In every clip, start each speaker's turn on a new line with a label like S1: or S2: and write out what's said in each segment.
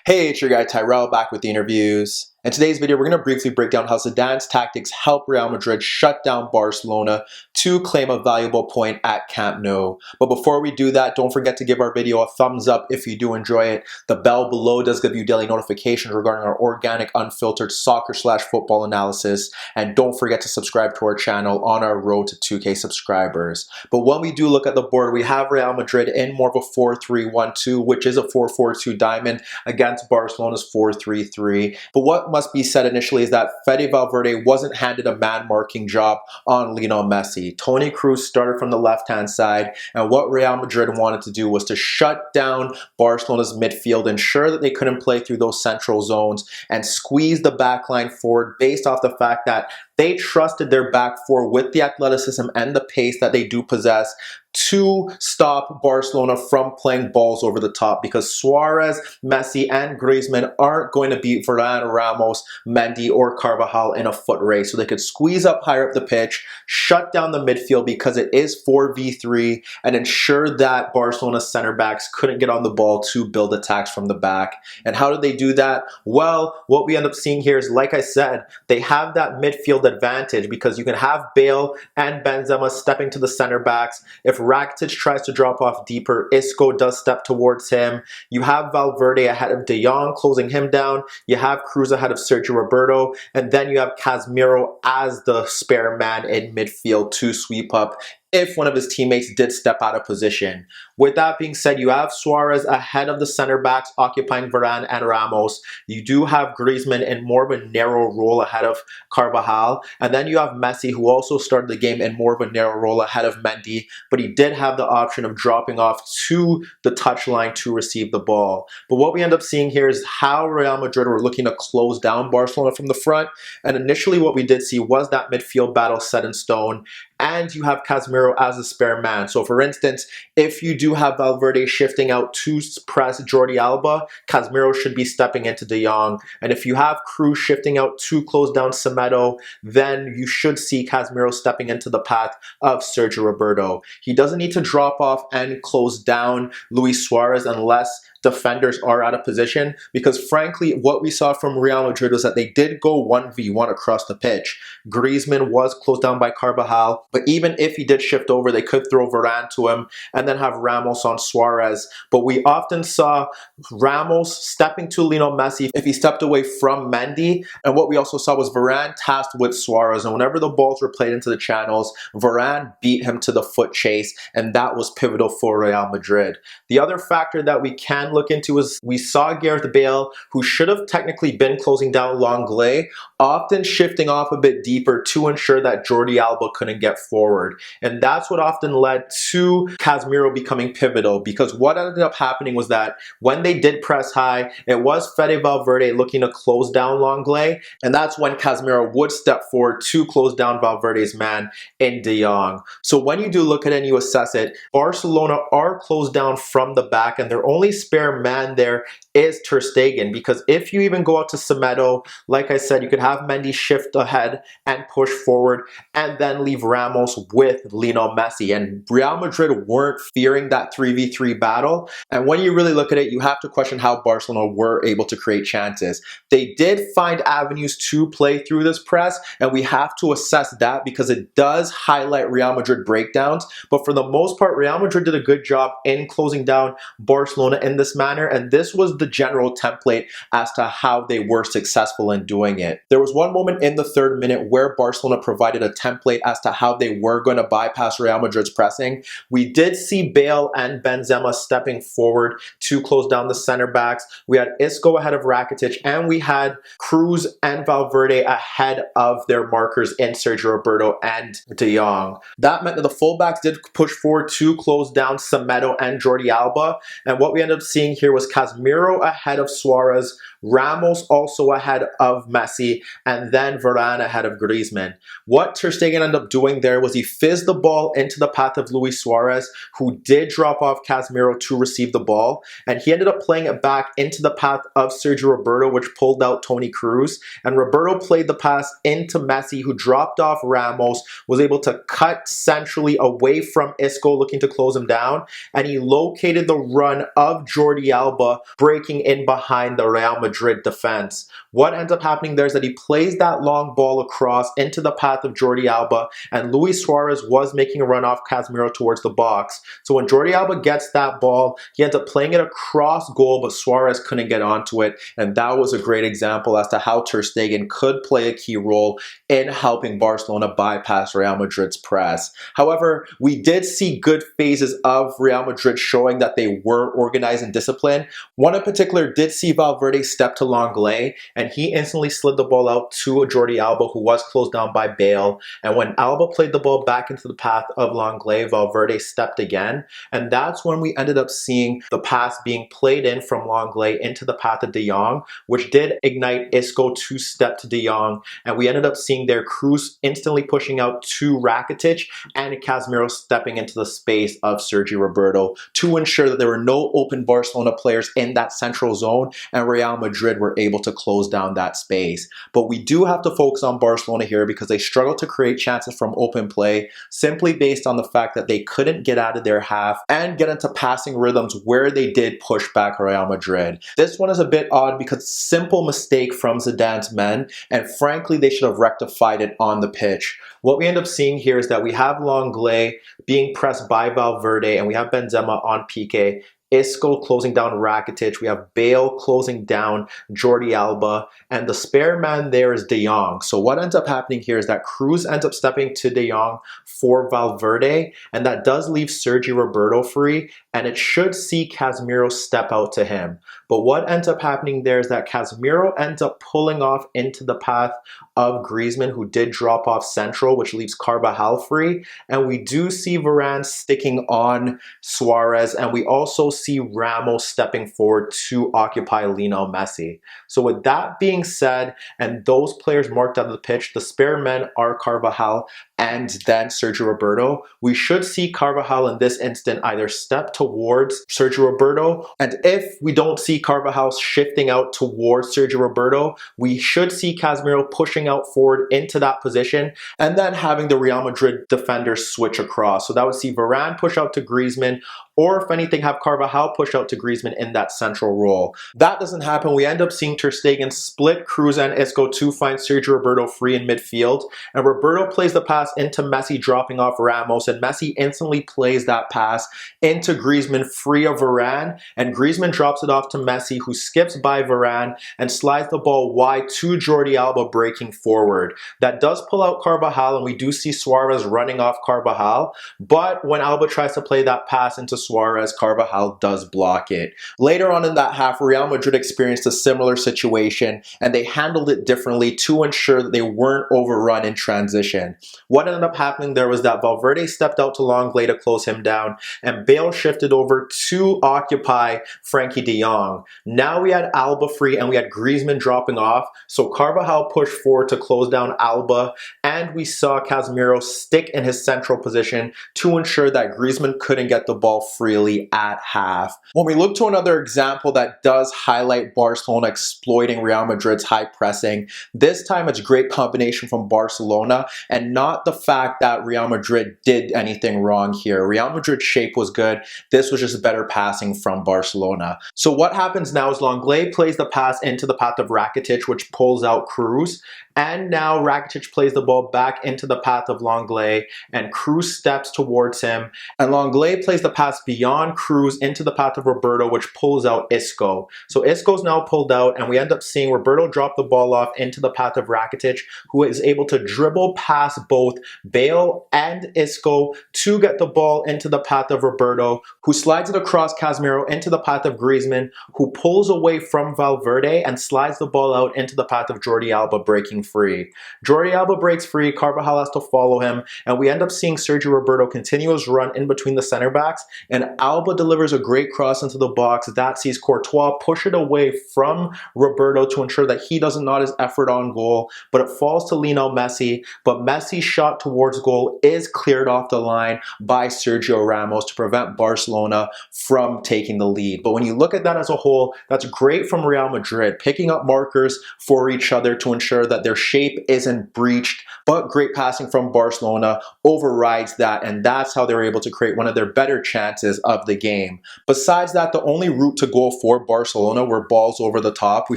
S1: Hey, it's your guy Tyrrell back with the interviews. In today's video, we're going to briefly break down how Zidane's tactics helped Real Madrid shut down Barcelona to claim a valuable point at Camp Nou. But before we do that, don't forget to give our video a thumbs up if you do enjoy it. The bell below does give you daily notifications regarding our organic, unfiltered soccer/football analysis. And don't forget to subscribe to our channel on our road to 2K subscribers. But when we do look at the board, we have Real Madrid in more of a 4-3-1-2, which is a 4-4-2 diamond against Barcelona's 4-3-3. But what must be said initially is that Valverde wasn't handed a man-marking job on Lionel Messi. Toni Kroos started from the left-hand side, and what Real Madrid wanted to do was to shut down Barcelona's midfield, ensure that they couldn't play through those central zones, and squeeze the back line forward based off the fact that they trusted their back four with the athleticism and the pace that they do possess to stop Barcelona from playing balls over the top, because Suarez, Messi, and Griezmann aren't going to beat Varane, Ramos, Mendy, or Carvajal in a foot race. So they could squeeze up higher up the pitch, shut down the midfield because it is 4v3, and ensure that Barcelona's center backs couldn't get on the ball to build attacks from the back. And how did they do that? Well, what we end up seeing here is, like I said, they have that midfield advantage because you can have Bale and Benzema stepping to the center backs. If Rakitic tries to drop off deeper, Isco does step towards him. You have Valverde ahead of De Jong, closing him down. You have Kroos ahead of Sergio Roberto. And then you have Casemiro as the spare man in midfield to sweep up if one of his teammates did step out of position. With that being said, you have Suarez ahead of the center backs occupying Varane and Ramos. You do have Griezmann in more of a narrow role ahead of Carvajal. And then you have Messi, who also started the game in more of a narrow role ahead of Mendy, but he did have the option of dropping off to the touchline to receive the ball. But what we end up seeing here is how Real Madrid were looking to close down Barcelona from the front. And initially what we did see was that midfield battle set in stone. And you have Casemiro as a spare man. So for instance, if you do have Valverde shifting out to press Jordi Alba, Casemiro should be stepping into De Jong. And if you have Kroos shifting out to close down Semedo, then you should see Casemiro stepping into the path of Sergio Roberto. He doesn't need to drop off and close down Luis Suarez unless defenders are out of position, because frankly, what we saw from Real Madrid was that they did go 1v1 across the pitch. Griezmann was closed down by Carvajal, but even if he did shift over, they could throw Varane to him and then have Ramos on Suarez. But we often saw Ramos stepping to Lionel Messi if he stepped away from Mendy, and what we also saw was Varane tasked with Suarez, and whenever the balls were played into the channels, Varane beat him to the foot chase, and that was pivotal for Real Madrid. The other factor that we can look into is we saw Gareth Bale, who should have technically been closing down Longley, often shifting off a bit deeper to ensure that Jordi Alba couldn't get forward. And that's what often led to Casemiro becoming pivotal, because what ended up happening was that when they did press high, it was Valverde looking to close down Longley, and that's when Casemiro would step forward to close down Valverde's man in De Jong. So when you do look at it and you assess it, Barcelona are closed down from the back, and their only spare man there is Ter Stegen, because if you even go out to Semedo, like I said, you could have Mendy shift ahead and push forward and then leave Ramos with Lionel Messi. And Real Madrid weren't fearing that 3v3 battle. And when you really look at it, you have to question how Barcelona were able to create chances. They did find avenues to play through this press, and we have to assess that because it does highlight Real Madrid breakdowns. But for the most part, Real Madrid did a good job in closing down Barcelona in this manner, and this was the general template as to how they were successful in doing it. There was one moment in the third minute where Barcelona provided a template as to how they were going to bypass Real Madrid's pressing. We did see Bale and Benzema stepping forward to close down the center backs. We had Isco ahead of Rakitic, and we had Kroos and Valverde ahead of their markers in Sergio Roberto and De Jong. That meant that the fullbacks did push forward to close down Semedo and Jordi Alba, and what we ended up seeing here was Casemiro ahead of Suarez Ramos also ahead of Messi, and then Varane ahead of Griezmann. What Ter Stegen ended up doing there was he fizzed the ball into the path of Luis Suarez, who did drop off Casemiro to receive the ball, and he ended up playing it back into the path of Sergio Roberto, which pulled out Toni Kroos, and Roberto played the pass into Messi, who dropped off Ramos, was able to cut centrally away from Isco, looking to close him down, and he located the run of Jordi Alba, breaking in behind the Real Madrid defense. What ends up happening there is that he plays that long ball across into the path of Jordi Alba, and Luis Suarez was making a run off Casemiro towards the box. So when Jordi Alba gets that ball, he ends up playing it across goal, but Suarez couldn't get onto it, and that was a great example as to how Ter Stegen could play a key role in helping Barcelona bypass Real Madrid's press. However, we did see good phases of Real Madrid showing that they were organized and disciplined. One in particular did see Valverde step to Lenglet, and he instantly slid the ball out to Jordi Alba, who was closed down by Bale. And when Alba played the ball back into the path of Lenglet, Valverde stepped again. And that's when we ended up seeing the pass being played in from Lenglet into the path of De Jong, which did ignite Isco to step to De Jong. And we ended up seeing their Kroos instantly pushing out to Rakitic and Casemiro stepping into the space of Sergio Roberto to ensure that there were no open Barcelona players in that central zone, and Real Madrid were able to close down that space. But we do have to focus on Barcelona here because they struggled to create chances from open play simply based on the fact that they couldn't get out of their half and get into passing rhythms where they did push back Real Madrid. This one is a bit odd because simple mistake from Zidane's men, and frankly they should have rectified it on the pitch. What we end up seeing here is that we have Lenglet being pressed by Valverde, and we have Benzema on Piqué, Isco closing down Rakitic, we have Bale closing down Jordi Alba, and the spare man there is De Jong. So what ends up happening here is that Kroos ends up stepping to De Jong for Valverde, and that does leave Sergio Roberto free, and it should see Casemiro step out to him. But what ends up happening there is that Casemiro ends up pulling off into the path of Griezmann, who did drop off central, which leaves Carvajal free, and we do see Varane sticking on Suarez, and we also see Ramos stepping forward to occupy Lionel Messi. So with that being said, and those players marked out of the pitch, the spare men are Carvajal and then Sergio Roberto. We should see Carvajal in this instant either step towards Sergio Roberto, and if we don't see Carvajal shifting out towards Sergio Roberto, we should see Casemiro pushing out forward into that position and then having the Real Madrid defenders switch across. So that would see Varane push out to Griezmann, or if anything, have Carvajal push out to Griezmann in that central role. That doesn't happen. We end up seeing Ter Stegen split Kroos and Isco to find Sergio Roberto free in midfield, and Roberto plays the pass into Messi, dropping off Ramos, and Messi instantly plays that pass into Griezmann free of Varane, and Griezmann drops it off to Messi, who skips by Varane and slides the ball wide to Jordi Alba, breaking forward. That does pull out Carvajal, and we do see Suarez running off Carvajal, but when Alba tries to play that pass into Suarez, Carvajal does block it. Later on in that half, Real Madrid experienced a similar situation, and they handled it differently to ensure that they weren't overrun in transition. What ended up happening there was that Valverde stepped out to Lenglet to close him down, and Bale shifted over to occupy Frankie de Jong. Now we had Alba free, and we had Griezmann dropping off, so Carvajal pushed forward to close down Alba, and we saw Casemiro stick in his central position to ensure that Griezmann couldn't get the ball freely at half. When we look to another example that does highlight Barcelona exploiting Real Madrid's high pressing, this time it's great combination from Barcelona and not the fact that Real Madrid did anything wrong here. Real Madrid's shape was good. This was just better passing from Barcelona. So what happens now is Lenglet plays the pass into the path of Rakitic, which pulls out Kroos. And now Rakitic plays the ball back into the path of Lenglet, and Kroos steps towards him. And Lenglet plays the pass beyond Kroos into the path of Roberto, which pulls out Isco. So Isco's now pulled out, and we end up seeing Roberto drop the ball off into the path of Rakitic, who is able to dribble past both Bale and Isco to get the ball into the path of Roberto, who slides it across Casemiro into the path of Griezmann, who pulls away from Valverde and slides the ball out into the path of Jordi Alba breaking free. Jordi Alba breaks free, Carvajal has to follow him, and we end up seeing Sergio Roberto continue his run in between the center backs, and Alba delivers a great cross into the box that sees Courtois push it away from Roberto to ensure that he doesn't nod his effort on goal, but it falls to Lionel Messi, but Messi's shot towards goal is cleared off the line by Sergio Ramos to prevent Barcelona from taking the lead. But when you look at that as a whole, that's great from Real Madrid, picking up markers for each other to ensure that their shape isn't breached, but great passing from Barcelona overrides that, and that's how they're able to create one of their better chances of the game. Besides that, the only route to goal for Barcelona were balls over the top. We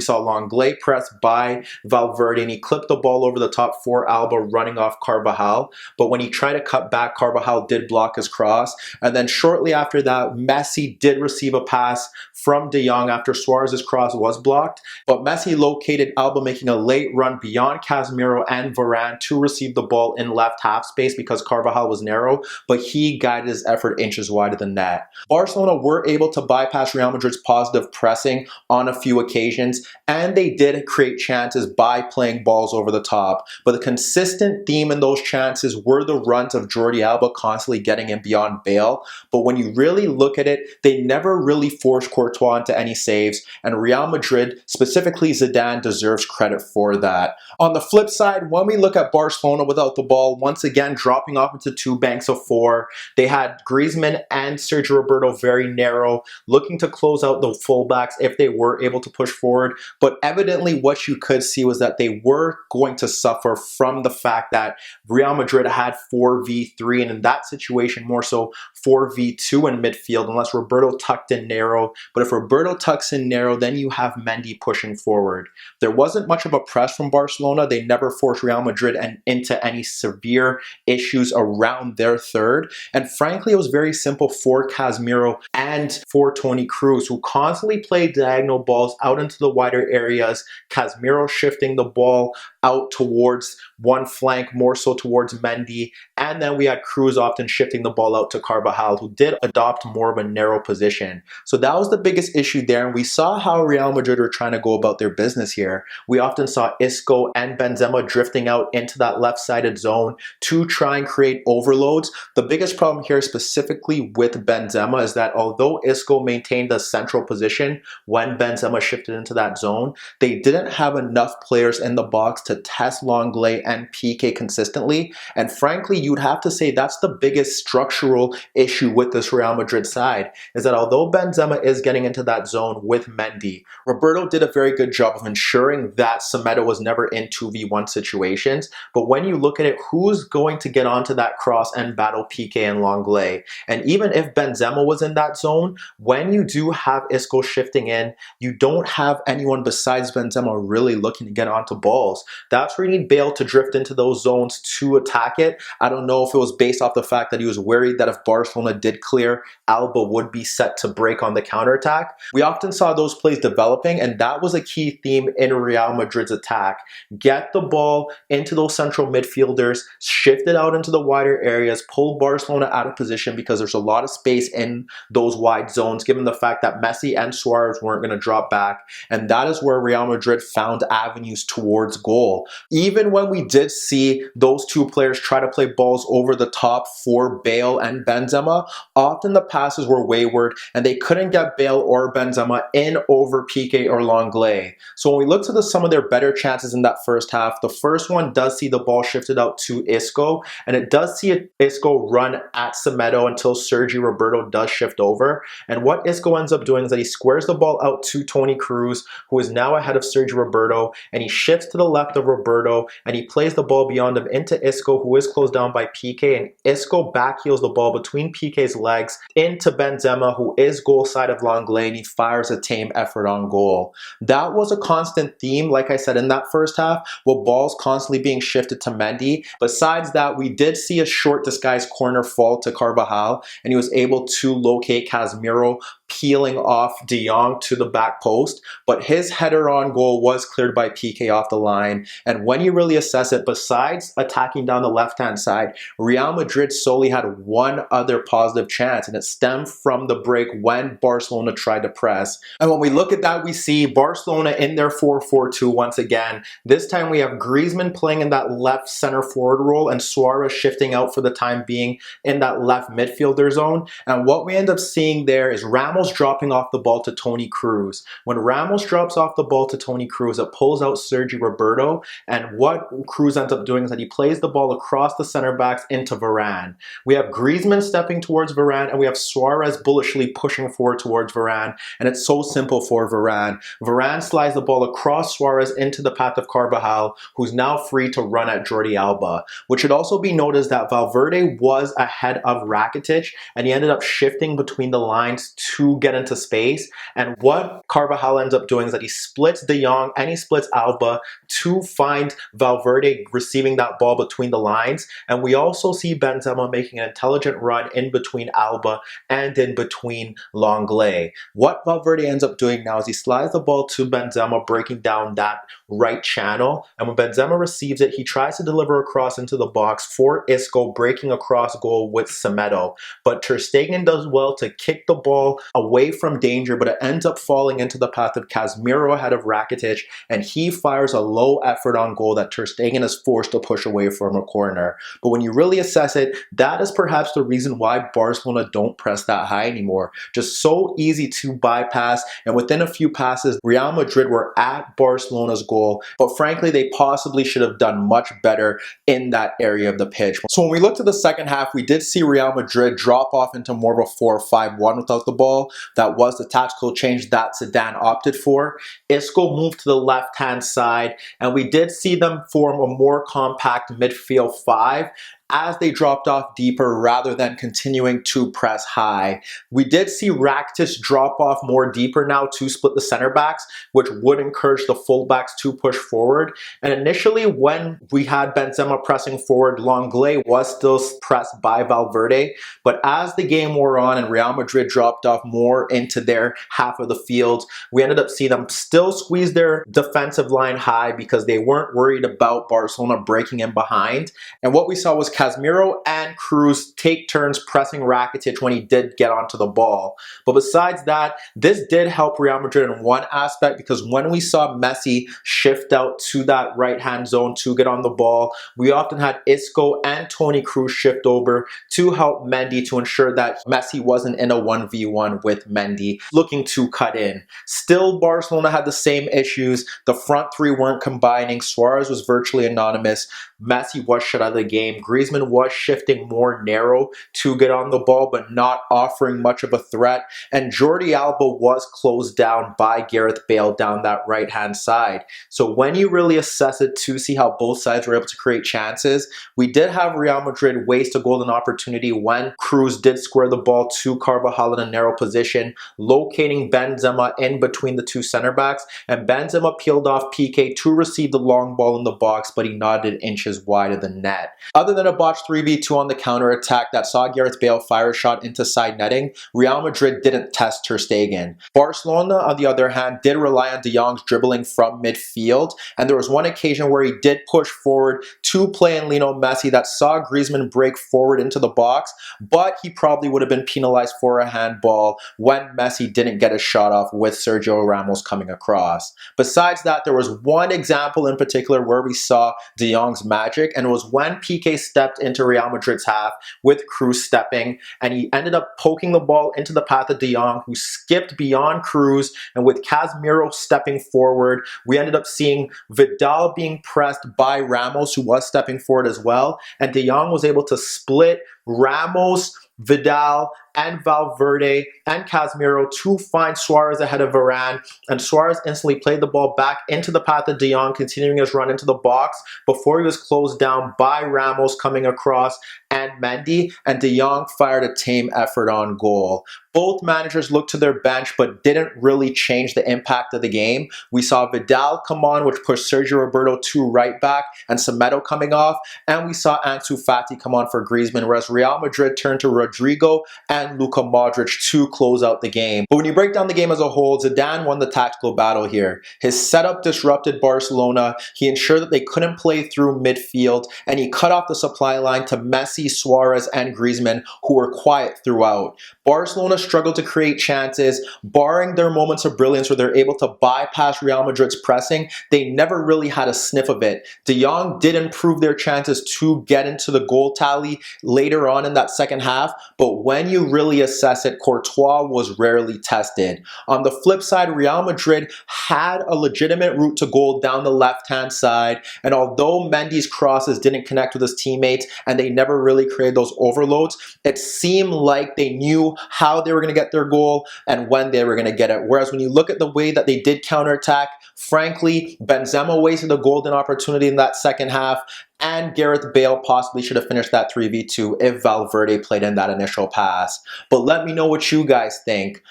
S1: saw Lenglet press by Valverde, and he clipped the ball over the top for Alba, running off Carvajal. But when he tried to cut back, Carvajal did block his cross. And then shortly after that, Messi did receive a pass from De Jong after Suarez's cross was blocked. But Messi located Alba, making a late run beyond Casemiro and Varane to receive the ball in left half space because Carvajal was narrow, but he guided his effort inches wide of the net. Barcelona were able to bypass Real Madrid's positive pressing on a few occasions, and they did create chances by playing balls over the top. But the consistent theme in those chances were the runs of Jordi Alba constantly getting in beyond Bale. But when you really look at it, they never really forced Courtois into any saves, and Real Madrid, specifically Zidane, deserves credit for that. On the flip side, when we look at Barcelona without the ball, once again dropping off into two banks of four, they had Griezmann and Sergio Roberto very narrow, looking to close out the fullbacks if they were able to push forward. But evidently what you could see was that they were going to suffer from the fact that Real Madrid had 4v3, and in that situation more so 4v2 in midfield, unless Roberto tucked in narrow. But if Roberto tucks in narrow, then you have Mendy pushing forward. There wasn't much of a press from Barcelona. They never forced Real Madrid into any severe issues around their third. And frankly, it was very simple for Casemiro and for Toni Kroos, who constantly played diagonal balls out into the wider areas. Casemiro shifting the ball out towards one flank, more so towards Mendy. And then we had Kroos often shifting the ball out to Carvajal, who did adopt more of a narrow position. So that was the biggest issue there. And we saw how Real Madrid were trying to go about their business here. We often saw Isco and Benzema drifting out into that left-sided zone to try and create overloads. The biggest problem here specifically with Benzema is that although Isco maintained the central position when Benzema shifted into that zone, they didn't have enough players in the box to test Lenglet and Piqué consistently. And frankly, you'd have to say that's the biggest structural issue with this Real Madrid side, is that although Benzema is getting into that zone with Mendy, Roberto did a very good job of ensuring that Semedo was never in 2v1 situations. But when you look at it, who's going to get onto that cross and battle Piqué and Lenglet? And even if Benzema was in that zone, when you do have Isco shifting in, you don't have anyone besides Benzema really looking to get onto balls. That's where you need Bale to drift into those zones to attack it. I don't know if it was based off the fact that he was worried that if Barcelona did clear, Alba would be set to break on the counterattack. We often saw those plays developing, and that was a key theme in Real Madrid's attack. Get the ball into those central midfielders, shift it out into the wider areas, pull Barcelona out of position because there's a lot of space in those wide zones, given the fact that Messi and Suarez weren't going to drop back. And that is where Real Madrid found avenues towards goal. Even when we did see those two players try to play balls over the top for Bale and Benzema, often the passes were wayward and they couldn't get Bale or Benzema in over Piqué or Lenglet. So when we look to some of their better chances in that first half, the first one does see the ball shifted out to Isco, and it does see Isco run at Semedo until Sergio Roberto does shift over. And what Isco ends up doing is that he squares the ball out to Toni Kroos, who is now ahead of Sergio Roberto, and he shifts to the left of Roberto, and he plays the ball beyond him into Isco, who is closed down by Piqué, and Isco backheels the ball between Piqué's legs into Benzema, who is goal side of Lenglet, and he fires a tame effort on goal. That was a constant theme, like I said, in that first half, with balls constantly being shifted to Mendy. Besides that, we did see a short disguised corner fall to Carvajal, and he was able to locate Casemiro peeling off De Jong to the back post, but his header on goal was cleared by Piqué off the line. And when you really assess it, besides attacking down the left-hand side, Real Madrid solely had one other positive chance, and and it stemmed from the break when Barcelona tried to press. And when we look at that, we see Barcelona in their 4-4-2 once again. This time we have Griezmann playing in that left center forward role and Suarez shifting out for the time being in that left midfielder zone. And what we end up seeing there is Ramos dropping off the ball to Toni Kroos. When Ramos drops off the ball to Toni Kroos, it pulls out Sergio Roberto, and what Kroos ends up doing is that he plays the ball across the center backs into Varane. We have Griezmann stepping towards Varane, and we have Suarez bullishly pushing forward towards Varane, and it's so simple for Varane. Varane slides the ball across Suarez into the path of Carvajal, who's now free to run at Jordi Alba. Which should also be noticed that Valverde was ahead of Rakitic, and he ended up shifting between the lines to get into space. And what Carvajal ends up doing is that he splits De Jong and he splits Alba to find Valverde receiving that ball between the lines. And we also see Benzema making an intelligent run in between Alba and in between Lenglet. What Valverde ends up doing now is he slides the ball to Benzema, breaking down that right channel. And when Benzema receives it, he tries to deliver across into the box for Isco, breaking across goal with Semedo. But Ter Stegen does well to kick the ball away from danger, but it ends up falling into the path of Casemiro ahead of Rakitic, and he fires a low effort on goal that Ter Stegen is forced to push away from a corner. But when you really assess it, that is perhaps the reason why Barcelona don't press that high anymore. Just so easy to bypass, and within a few passes, Real Madrid were at Barcelona's goal, but frankly, they possibly should have done much better in that area of the pitch. So when we look to the second half, we did see Real Madrid drop off into more of a 4-5-1 without the ball. That was the tactical change that Zidane opted for. Isco moved to the left-hand side, and we did see them form a more compact midfield 5 as they dropped off deeper rather than continuing to press high. We did see Rakitic drop off more deeper now to split the center backs, which would encourage the fullbacks to push forward. And initially, when we had Benzema pressing forward, Lenglet was still pressed by Valverde. But as the game wore on and Real Madrid dropped off more into their half of the field, we ended up seeing them still squeeze their defensive line high because they weren't worried about Barcelona breaking in behind. And what we saw was Casemiro and Kroos take turns pressing Rakitic when he did get onto the ball. But besides that, this did help Real Madrid in one aspect, because when we saw Messi shift out to that right-hand zone to get on the ball, we often had Isco and Toni Kroos shift over to help Mendy to ensure that Messi wasn't in a 1v1 with Mendy looking to cut in. Still, Barcelona had the same issues. The front three weren't combining. Suarez was virtually anonymous. Messi was shut out of the game. Griezmann was shifting more narrow to get on the ball, but not offering much of a threat. And Jordi Alba was closed down by Gareth Bale down that right-hand side. So when you really assess it to see how both sides were able to create chances, we did have Real Madrid waste a golden opportunity when Kroos did square the ball to Carvajal in a narrow position, locating Benzema in between the two center backs. And Benzema peeled off Piqué to receive the long ball in the box, but he nodded inches wide of the net. Other than a botched 3v2 on the counter-attack that saw Gareth Bale fire a shot into side netting, Real Madrid didn't test Ter Stegen. Barcelona, on the other hand, did rely on De Jong's dribbling from midfield, and there was one occasion where he did push forward to play in Lionel Messi that saw Griezmann break forward into the box, but he probably would have been penalized for a handball when Messi didn't get a shot off with Sergio Ramos coming across. Besides that, there was one example in particular where we saw De Jong's magic, and it was when Piqué stepped into Real Madrid's half with Kroos stepping, and he ended up poking the ball into the path of De Jong, who skipped beyond Kroos, and with Casemiro stepping forward, we ended up seeing Vidal being pressed by Ramos, who was stepping forward as well, and De Jong was able to split Ramos, Vidal, and Valverde and Casemiro to find Suarez ahead of Varane, and Suarez instantly played the ball back into the path of De Jong, continuing his run into the box before he was closed down by Ramos coming across and Mendy, and De Jong fired a tame effort on goal. Both managers looked to their bench but didn't really change the impact of the game. We saw Vidal come on, which pushed Sergio Roberto to right back and Semedo coming off, and we saw Ansu Fati come on for Griezmann, whereas Real Madrid turned to Rodrigo and and Luka Modric to close out the game. But when you break down the game as a whole, Zidane won the tactical battle here. His setup disrupted Barcelona. He ensured that they couldn't play through midfield, and he cut off the supply line to Messi, Suarez, and Griezmann, who were quiet throughout. Barcelona struggled to create chances, barring their moments of brilliance where they're able to bypass Real Madrid's pressing. They never really had a sniff of it. De Jong did improve their chances to get into the goal tally later on in that second half, but when you really assess it, Courtois was rarely tested. On the flip side, Real Madrid had a legitimate route to goal down the left-hand side, and although Mendy's crosses didn't connect with his teammates and they never really created those overloads, it seemed like they knew how they were going to get their goal and when they were going to get it. Whereas when you look at the way that they did counterattack, frankly, Benzema wasted a golden opportunity in that second half, and Gareth Bale possibly should have finished that 3v2 if Valverde played in that initial pass. But let me know what you guys think.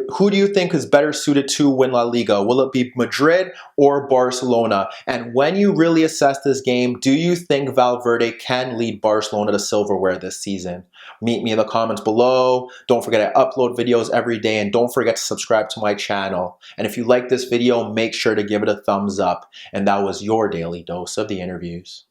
S1: Who do you think is better suited to win La Liga? Will it be Madrid or Barcelona? And when you really assess this game, do you think Valverde can lead Barcelona to silverware this season? Meet me in the comments below. Don't forget I upload videos every day, and don't forget to subscribe to my channel. And if you like this video, make sure to give it a thumbs up. And that was your daily dose of the interviews.